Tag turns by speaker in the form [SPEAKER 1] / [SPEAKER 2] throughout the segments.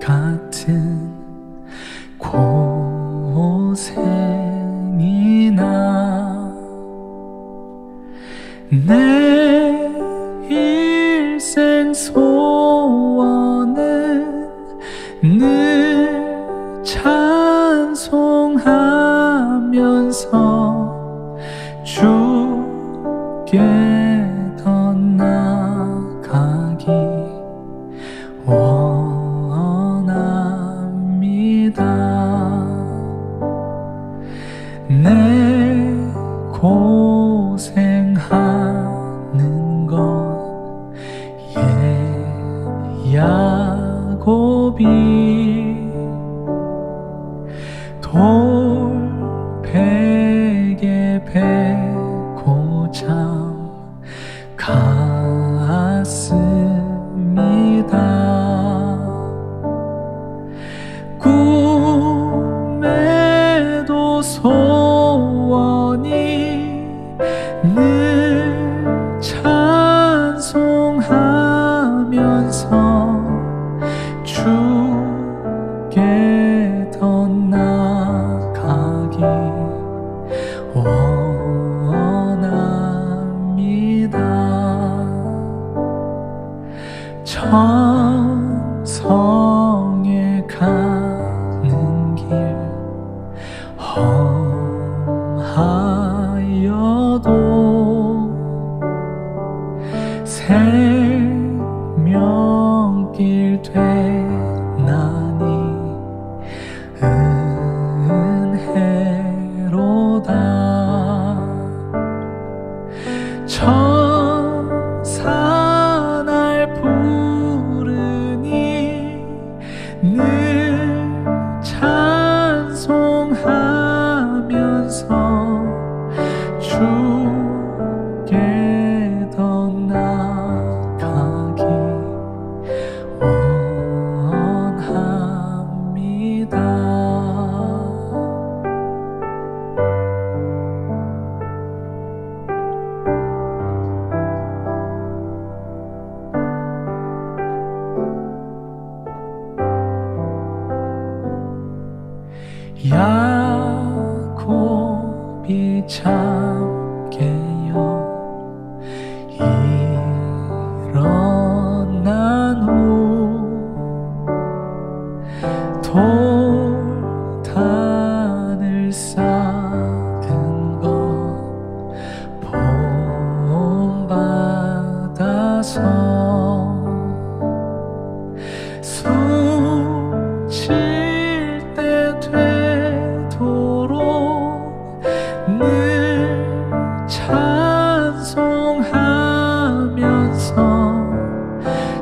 [SPEAKER 1] 같은 고생이나 내 일생 소원은 늘 찬송하면서 주께 더 나아가기 원합니다. 내 고생하는 것 야곱이 돌베개 베고 잠갔습니다. 꿈에도 소원이 늘 찬송하면서 주께 더 나아가기 원합니다. 천성에 가는 길 험하여도 생명길 되나니 은혜로다. 천사 날 부르니 늘 찬송하면서 주께 더 나아가기 원합니다. 야곱이 참게요 일어난 후 돌단을 쌓은 것 본받아서 숨칠 때 되도록 늘 찬송하면서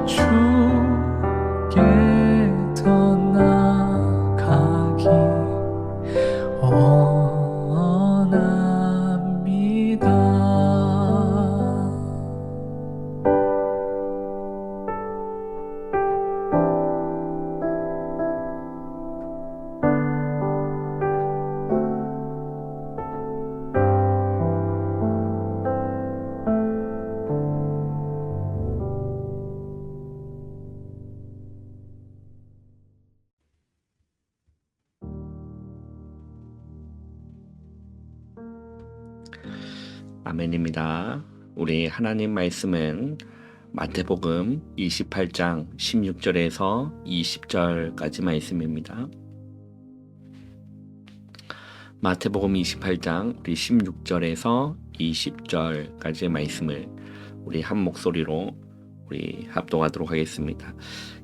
[SPEAKER 1] 주께 더 나아가기 원합니다.
[SPEAKER 2] 아멘입니다. 우리 하나님 말씀은 마태복음 28장 16절에서 20절까지 말씀입니다. 마태복음 28장 우리 16절에서 20절까지의 말씀을 우리 한 목소리로 우리 합독하도록 하겠습니다.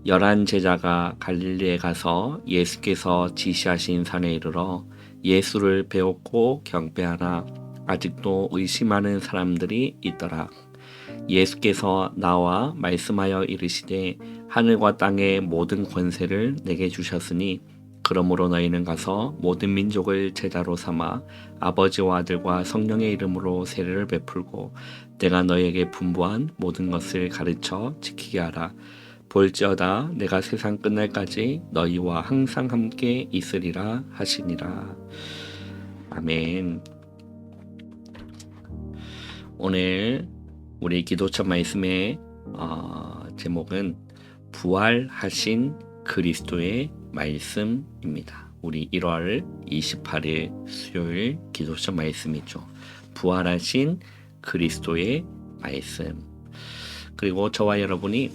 [SPEAKER 2] 11 제자가 갈릴리에 가서 예수께서 지시하신 산에 이르러 예수를 배웠고 경배하나 아직도 의심하는 사람들이 있더라. 예수께서 나와 말씀하여 이르시되 하늘과 땅의 모든 권세를 내게 주셨으니 그러므로 너희는 가서 모든 민족을 제자로 삼아 아버지와 아들과 성령의 이름으로 세례를 베풀고 내가 너희에게 분부한 모든 것을 가르쳐 지키게 하라. 볼지어다 내가 세상 끝날까지 너희와 항상 함께 있으리라 하시니라. 아멘. 오늘 우리 기도처 말씀의 제목은 부활하신 그리스도의 말씀입니다. 우리 1월 28일 수요일 기도처 말씀이죠. 부활하신 그리스도의 말씀. 그리고 저와 여러분이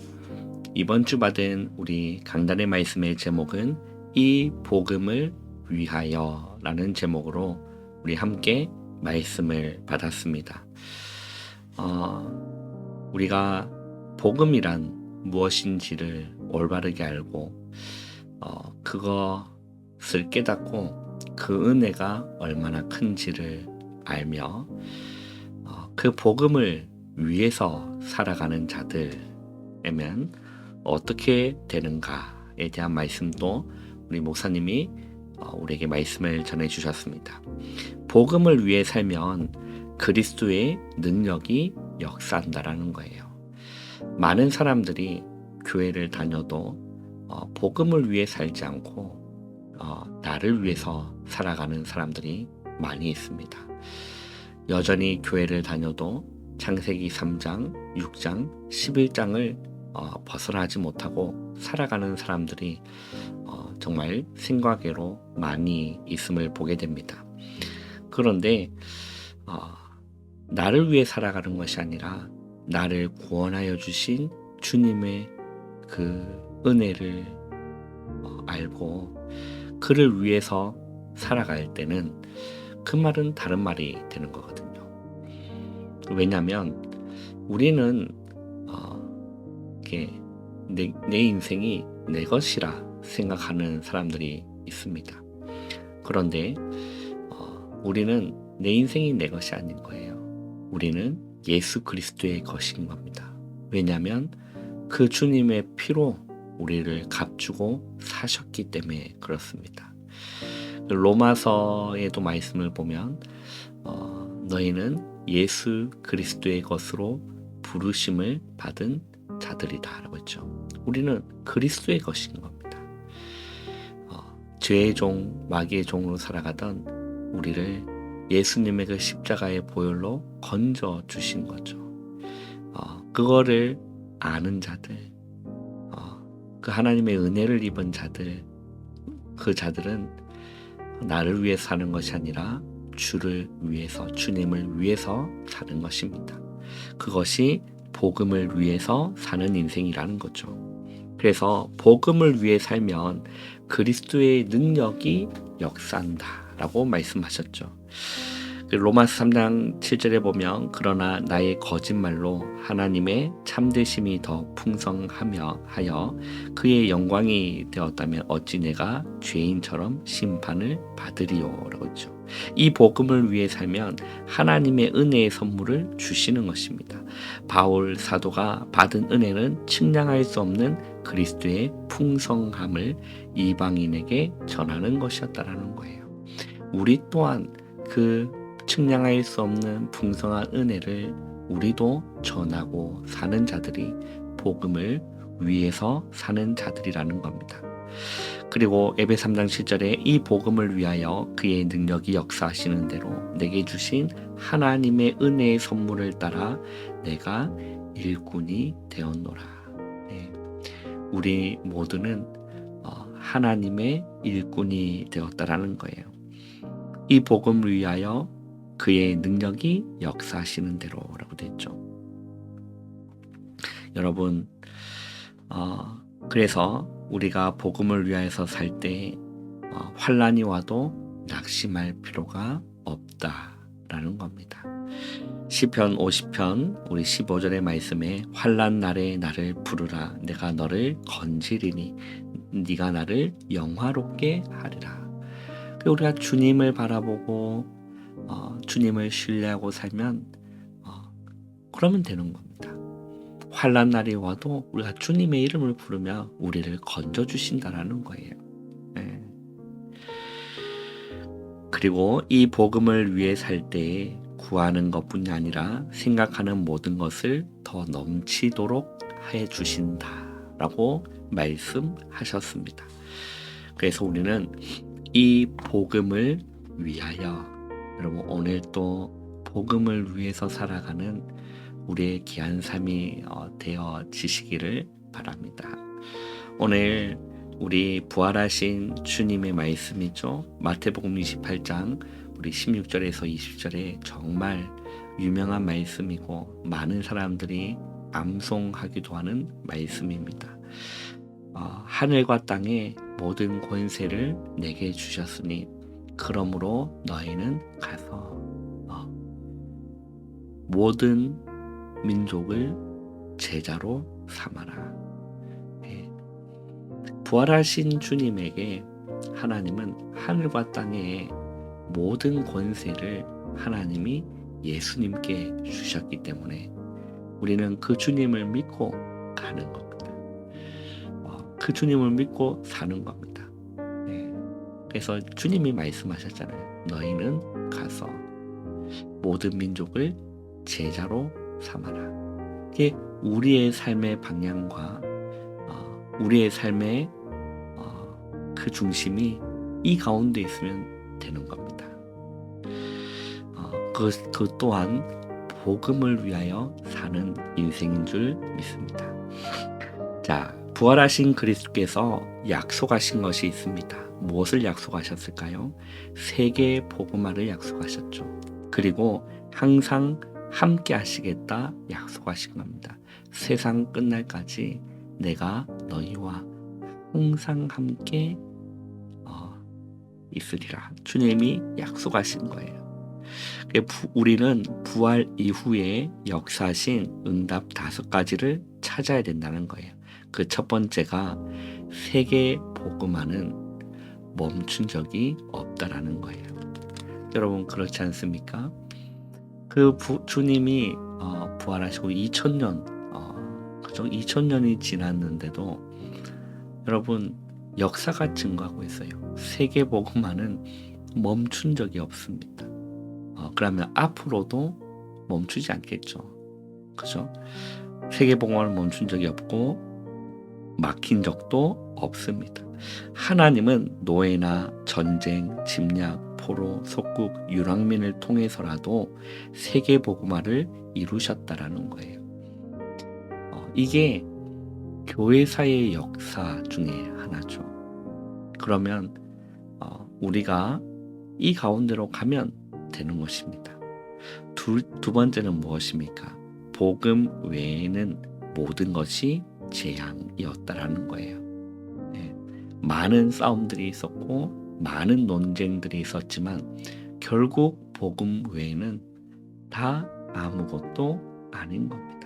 [SPEAKER 2] 이번 주 받은 우리 강단의 말씀의 제목은 이 복음을 위하여 라는 제목으로 우리 함께 말씀을 받았습니다. 우리가 복음이란 무엇인지를 올바르게 알고 그것을 깨닫고 그 은혜가 얼마나 큰지를 알며 그 복음을 위해서 살아가는 자들에면 어떻게 되는가에 대한 말씀도 우리 목사님이 우리에게 말씀을 전해주셨습니다. 복음을 위해 살면 그리스도의 능력이 역사한다라는 거예요. 많은 사람들이 교회를 다녀도 복음을 위해 살지 않고 나를 위해서 살아가는 사람들이 많이 있습니다. 여전히 교회를 다녀도 창세기 3장, 6장, 11장을 벗어나지 못하고 살아가는 사람들이 정말 생각외로 많이 있음을 보게 됩니다. 그런데 나를 위해 살아가는 것이 아니라 나를 구원하여 주신 주님의 그 은혜를 알고 그를 위해서 살아갈 때는 그 말은 다른 말이 되는 거거든요. 왜냐하면 우리는 내 인생이 내 것이라 생각하는 사람들이 있습니다. 그런데 우리는 내 인생이 내 것이 아닌 거예요. 우리는 예수 그리스도의 것인 겁니다. 왜냐하면 그 주님의 피로 우리를 값주고 사셨기 때문에 그렇습니다. 로마서에도 말씀을 보면 너희는 예수 그리스도의 것으로 부르심을 받은 자들이다 라고 했죠. 우리는 그리스도의 것인 겁니다. 죄의 종, 마귀의 종으로 살아가던 우리를 예수님의 그 십자가의 보혈로 건져 주신 거죠. 그거를 아는 자들, 그 하나님의 은혜를 입은 자들, 그 자들은 나를 위해 사는 것이 아니라 주를 위해서, 주님을 위해서 사는 것입니다. 그것이 복음을 위해서 사는 인생이라는 거죠. 그래서 복음을 위해 살면 그리스도의 능력이 역사한다라고 말씀하셨죠. 로마서 3장 7절에 보면 그러나 나의 거짓말로 하나님의 참되심이 더 풍성하며 하여 그의 영광이 되었다면 어찌 내가 죄인처럼 심판을 받으리요 라고 했죠. 이 복음을 위해 살면 하나님의 은혜의 선물을 주시는 것입니다. 바울 사도가 받은 은혜는 측량할 수 없는 그리스도의 풍성함을 이방인에게 전하는 것이었다라는 거예요. 우리 또한 그 측량할 수 없는 풍성한 은혜를 우리도 전하고 사는 자들이 복음을 위해서 사는 자들이라는 겁니다. 그리고 에베소 3장 7절에 이 복음을 위하여 그의 능력이 역사하시는 대로 내게 주신 하나님의 은혜의 선물을 따라 내가 일꾼이 되었노라. 네. 우리 모두는 하나님의 일꾼이 되었다라는 거예요. 이 복음을 위하여 그의 능력이 역사하시는 대로라고 됐죠. 여러분, 그래서 우리가 복음을 위하여서 살 때 환난이 와도 낙심할 필요가 없다라는 겁니다. 시편 50편 우리 15절의 말씀에 환난 날에 나를 부르라 내가 너를 건지리니 네가 나를 영화롭게 하리라. 우리가 주님을 바라보고 주님을 신뢰하고 살면 그러면 되는 겁니다. 환난 날이 와도 우리가 주님의 이름을 부르며 우리를 건져주신다라는 거예요. 네. 그리고 이 복음을 위해 살 때에 구하는 것뿐이 아니라 생각하는 모든 것을 더 넘치도록 해주신다라고 말씀하셨습니다. 그래서 우리는 이 복음을 위하여 여러분 오늘 또 복음을 위해서 살아가는 우리의 귀한 삶이 되어지시기를 바랍니다. 오늘 우리 부활하신 주님의 말씀이죠. 마태복음 28장 우리 16절에서 20절에 정말 유명한 말씀이고 많은 사람들이 암송하기도 하는 말씀입니다. 하늘과 땅의 모든 권세를 내게 주셨으니 그러므로 너희는 가서 모든 민족을 제자로 삼아라. 부활하신 주님에게 하나님은 하늘과 땅의 모든 권세를 하나님이 예수님께 주셨기 때문에 우리는 그 주님을 믿고 가는 겁니다. 그 주님을 믿고 사는 겁니다. 그래서 주님이 말씀하셨잖아요. 너희는 가서 모든 민족을 제자로 삼아라. 이게 우리의 삶의 방향과 우리의 삶의 그 중심이 이 가운데 있으면 되는 겁니다. 그 또한 복음을 위하여 사는 인생인 줄 믿습니다. 자, 부활하신 그리스도께서 약속하신 것이 있습니다. 무엇을 약속하셨을까요? 세계 복음화를 약속하셨죠. 그리고 항상 함께 하시겠다 약속하신 겁니다. 세상 끝날까지 내가 너희와 항상 함께 있으리라. 주님이 약속하신 거예요. 우리는 부활 이후에 역사하신 응답 5가지를 찾아야 된다는 거예요. 그 첫 번째가 세계 복음화는 멈춘 적이 없다라는 거예요. 여러분 그렇지 않습니까? 주님이 부활하시고 2000년 그죠? 2000년이 지났는데도 여러분 역사가 증거하고 있어요. 세계 복음화는 멈춘 적이 없습니다. 그러면 앞으로도 멈추지 않겠죠. 그죠? 세계 복음화는 멈춘 적이 없고 막힌 적도 없습니다. 하나님은 노예나 전쟁, 침략, 포로, 속국, 유랑민을 통해서라도 세계 복음화를 이루셨다라는 거예요. 이게 교회사의 역사 중에 하나죠. 그러면 우리가 이 가운데로 가면 되는 것입니다. 두 번째는 무엇입니까? 복음 외에는 모든 것이 재앙이었다라는 거예요. 많은 싸움들이 있었고 많은 논쟁들이 있었지만 결국 복음 외에는 다 아무것도 아닌 겁니다.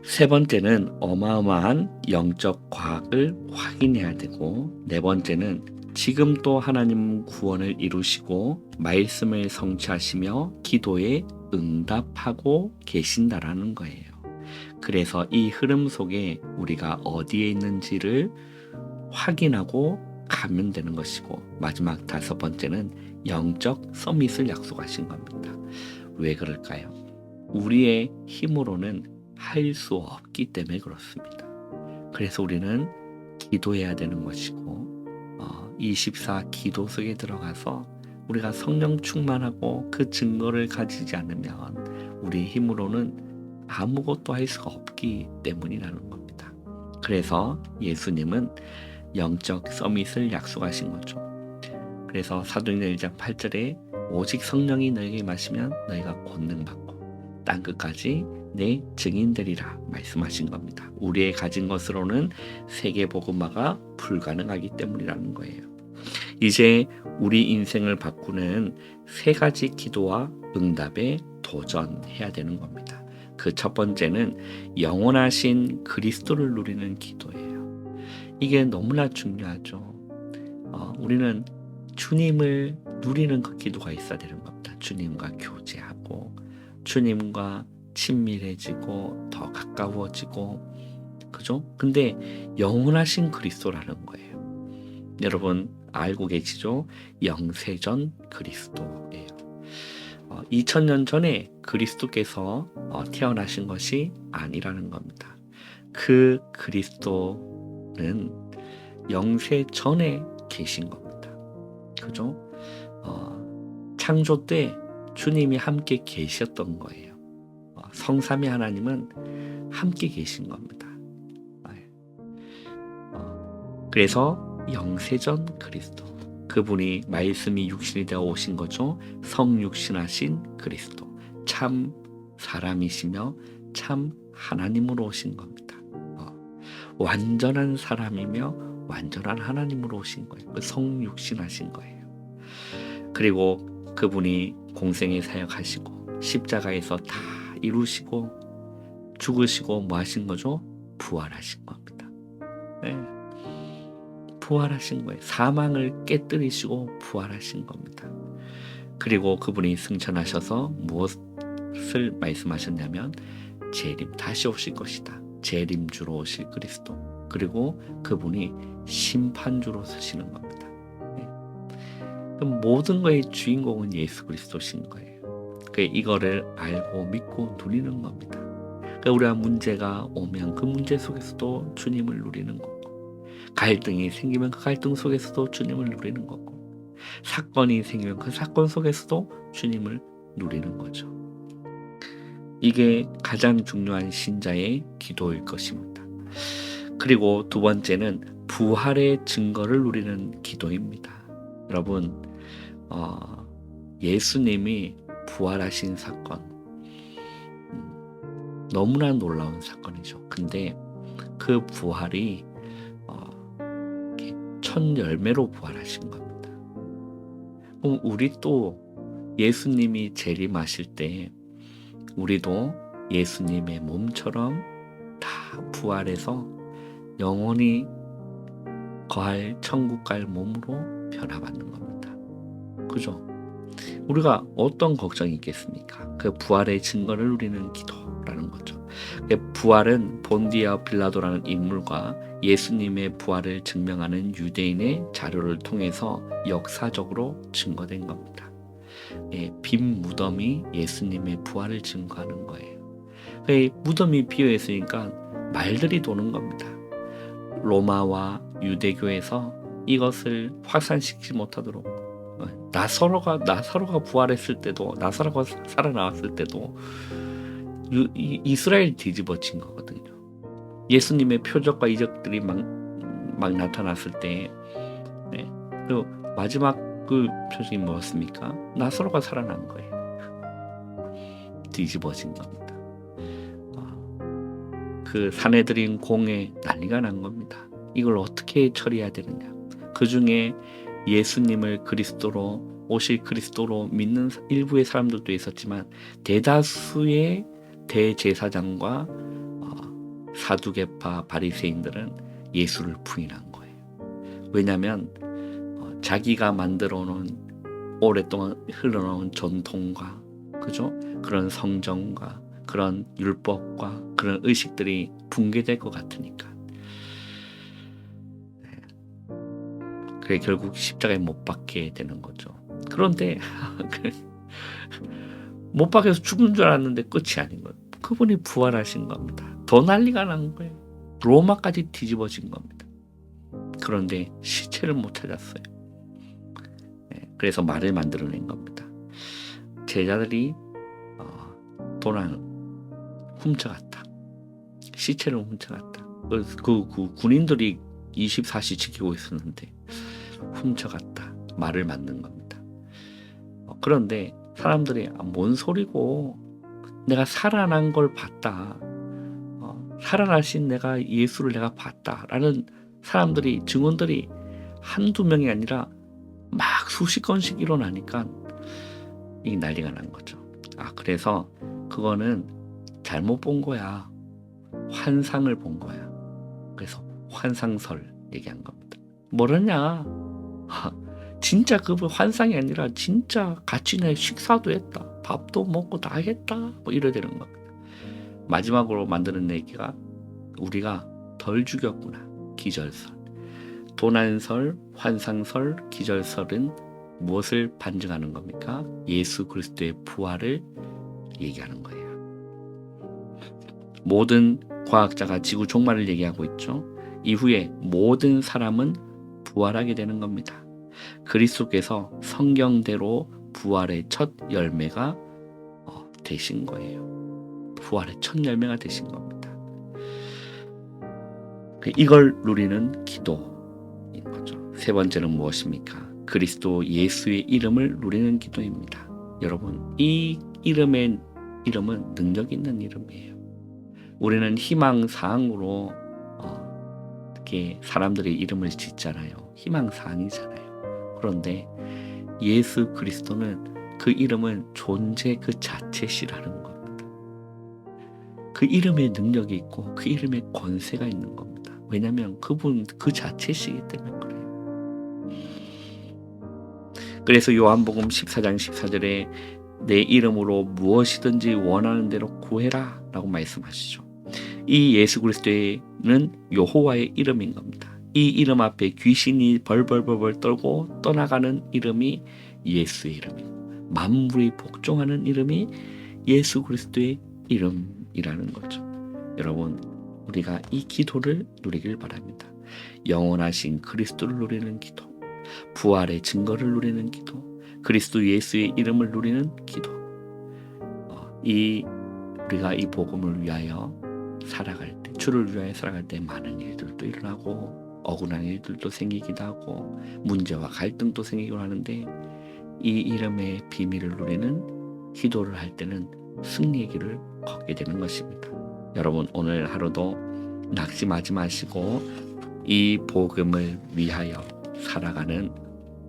[SPEAKER 2] 세 번째는 어마어마한 영적 과학을 확인해야 되고, 네 번째는 지금 또 하나님 구원을 이루시고 말씀을 성취하시며 기도에 응답하고 계신다라는 거예요. 그래서 이 흐름 속에 우리가 어디에 있는지를 확인하고 가면 되는 것이고, 마지막 5번째는 영적 서밋을 약속하신 겁니다. 왜 그럴까요? 우리의 힘으로는 할 수 없기 때문에 그렇습니다. 그래서 우리는 기도해야 되는 것이고 24 기도 속에 들어가서 우리가 성령 충만하고 그 증거를 가지지 않으면 우리 힘으로는 아무것도 할 수가 없기 때문이라는 겁니다. 그래서 예수님은 영적 서밋을 약속하신 거죠. 그래서 사도행전 1장 8절에 오직 성령이 너에게 임하시면 너희가 권능받고 땅끝까지 내 증인되리라 말씀하신 겁니다. 우리의 가진 것으로는 세계 복음화가 불가능하기 때문이라는 거예요. 이제 우리 인생을 바꾸는 3가지 기도와 응답에 도전해야 되는 겁니다. 그 첫 번째는 영원하신 그리스도를 누리는 기도예요. 이게 너무나 중요하죠. 우리는 주님을 누리는 그 기도가 있어야 되는 겁니다. 주님과 교제하고 주님과 친밀해지고 더 가까워지고, 그죠? 근데 영원하신 그리스도라는 거예요. 여러분 알고 계시죠? 영세전 그리스도예요. 2000년 전에 그리스도께서 태어나신 것이 아니라는 겁니다. 그 그리스도는 영세 전에 계신 겁니다. 그죠? 창조 때 주님이 함께 계셨던 거예요. 성삼위 하나님은 함께 계신 겁니다. 그래서 영세전 그리스도, 그분이 말씀이 육신이 되어 오신 거죠. 성육신하신 그리스도, 참 사람이시며 참 하나님으로 오신 겁니다. 완전한 사람이며 완전한 하나님으로 오신 거예요. 성육신하신 거예요. 그리고 그분이 공생의 사역하시고 십자가에서 다 이루시고 죽으시고 뭐 하신 거죠? 부활하신 겁니다. 네. 부활하신 거예요. 사망을 깨뜨리시고 부활하신 겁니다. 그리고 그분이 승천하셔서 무엇을 말씀하셨냐면 재림, 다시 오실 것이다. 재림주로 오실 그리스도, 그리고 그분이 심판주로 서시는 겁니다. 네. 그럼 모든 거의 주인공은 예수 그리스도신 거예요. 이거를 알고 믿고 누리는 겁니다. 우리가 문제가 오면 그 문제 속에서도 주님을 누리는 거고, 갈등이 생기면 그 갈등 속에서도 주님을 누리는 거고, 사건이 생기면 그 사건 속에서도 주님을 누리는 거죠. 이게 가장 중요한 신자의 기도일 것입니다. 그리고 두 번째는 부활의 증거를 누리는 기도입니다. 여러분, 예수님이 부활하신 사건, 너무나 놀라운 사건이죠. 근데 그 부활이 첫 열매로 부활하신 겁니다. 그럼 우리 또 예수님이 재림하실 때 우리도 예수님의 몸처럼 다 부활해서 영원히 거할 천국 갈 몸으로 변화받는 겁니다. 그죠? 우리가 어떤 걱정이 있겠습니까? 그 부활의 증거를 누리는 기도라는 거죠. 부활은 본디아 빌라도라는 인물과 예수님의 부활을 증명하는 유대인의 자료를 통해서 역사적으로 증거된 겁니다. 빈 무덤이 예수님의 부활을 증거하는 거예요. 무덤이 비어 있으니까 말들이 도는 겁니다. 로마와 유대교에서 이것을 확산시키지 못하도록, 나사로가 부활했을 때도, 나사로가 살아나왔을 때도 이스라엘 뒤집어진 거거든요. 예수님의 표적과 이적들이 막 나타났을 때, 그 마지막 그 표적이 뭐였습니까? 나사로가 살아난 거예요. 뒤집어진 겁니다. 그 사내들인 공에 난리가 난 겁니다. 이걸 어떻게 처리해야 되느냐. 그 중에 예수님을 그리스도로, 오실 그리스도로 믿는 일부의 사람들도 있었지만 대다수의 대제사장과 사두개파 바리새인들은 예수를 부인한 거예요. 왜냐하면 자기가 만들어 놓은, 오랫동안 흘러나온 전통과, 그죠? 그런 성정과 그런 율법과 그런 의식들이 붕괴될 것 같으니까. 그래 결국 십자가에 못 박게 되는 거죠. 그런데 못 박혀서 죽은 줄 알았는데 끝이 아닌 거예요. 그분이 부활하신 겁니다. 더 난리가 난 거예요. 로마까지 뒤집어진 겁니다. 그런데 시체를 못 찾았어요. 그래서 말을 만들어낸 겁니다. 제자들이 돈을 훔쳐갔다. 시체를 훔쳐갔다. 그 군인들이 24시 지키고 있었는데 훔쳐갔다. 말을 만든 겁니다. 그런데 사람들이 뭔 소리고, 내가 살아난 걸 봤다. 살아나신 내가 예수를 내가 봤다라는 사람들이, 증언들이 한두 명이 아니라 막 수십 건씩 일어나니까 이 난리가 난 거죠. 그래서 그거는 잘못 본 거야. 환상을 본 거야. 그래서 환상설 얘기한 겁니다. 뭐랬냐? 진짜 그분 환상이 아니라 진짜 같이 내 식사도 했다. 밥도 먹고 다 했다. 뭐 이래 되는 겁니다. 마지막으로 만드는 얘기가 우리가 덜 죽였구나. 기절설. 도난설, 환상설, 기절설은 무엇을 반증하는 겁니까? 예수 그리스도의 부활을 얘기하는 거예요. 모든 과학자가 지구 종말을 얘기하고 있죠. 이후에 모든 사람은 부활하게 되는 겁니다. 그리스도께서 성경대로 부활의 첫 열매가 되신 거예요. 부활의 첫 열매가 되신 겁니다. 이걸 누리는 기도, 세 번째는 무엇입니까? 그리스도 예수의 이름을 누리는 기도입니다. 여러분, 이 이름은 능력 있는 이름이에요. 우리는 희망사항으로 특히 사람들의 이름을 짓잖아요. 희망사항이잖아요. 그런데 예수 그리스도는 그 이름은 존재 그 자체시라는 겁니다. 그 이름에 능력이 있고 그 이름에 권세가 있는 겁니다. 왜냐하면 그분 그 자체시기 때문에 그래요. 그래서 요한복음 14장 14절에 내 이름으로 무엇이든지 원하는 대로 구해라 라고 말씀하시죠. 이 예수 그리스도는 여호와의 이름인 겁니다. 이 이름 앞에 귀신이 벌벌벌 떨고 떠나가는 이름이 예수의 이름이고 만물이 복종하는 이름이 예수 그리스도의 이름이라는 거죠. 여러분, 우리가 이 기도를 누리길 바랍니다. 영원하신 그리스도를 누리는 기도, 부활의 증거를 누리는 기도, 그리스도 예수의 이름을 누리는 기도. 우리가 이 복음을 위하여 살아갈 때, 주를 위하여 살아갈 때 많은 일들도 일어나고 억울한 일들도 생기기도 하고 문제와 갈등도 생기곤 하는데 이 이름의 비밀을 누리는 기도를 할 때는 승리의 길을 걷게 되는 것입니다. 여러분, 오늘 하루도 낙심하지 마시고 이 복음을 위하여 살아가는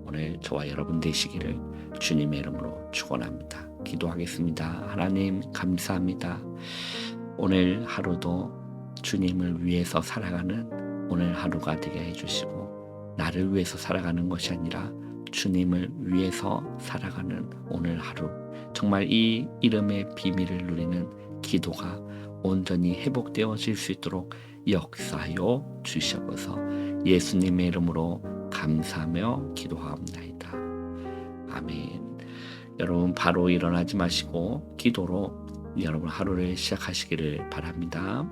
[SPEAKER 2] 오늘 저와 여러분 되시기를 주님의 이름으로 축원합니다. 기도하겠습니다. 하나님 감사합니다. 오늘 하루도 주님을 위해서 살아가는 오늘 하루가 되게 해주시고 나를 위해서 살아가는 것이 아니라 주님을 위해서 살아가는 오늘 하루, 정말 이 이름의 비밀을 누리는 기도가 온전히 회복되어질 수 있도록 역사하여 주시옵소서. 예수님의 이름으로 감사하며 기도하옵나이다. 아멘. 여러분, 바로 일어나지 마시고 기도로 여러분 하루를 시작하시기를 바랍니다.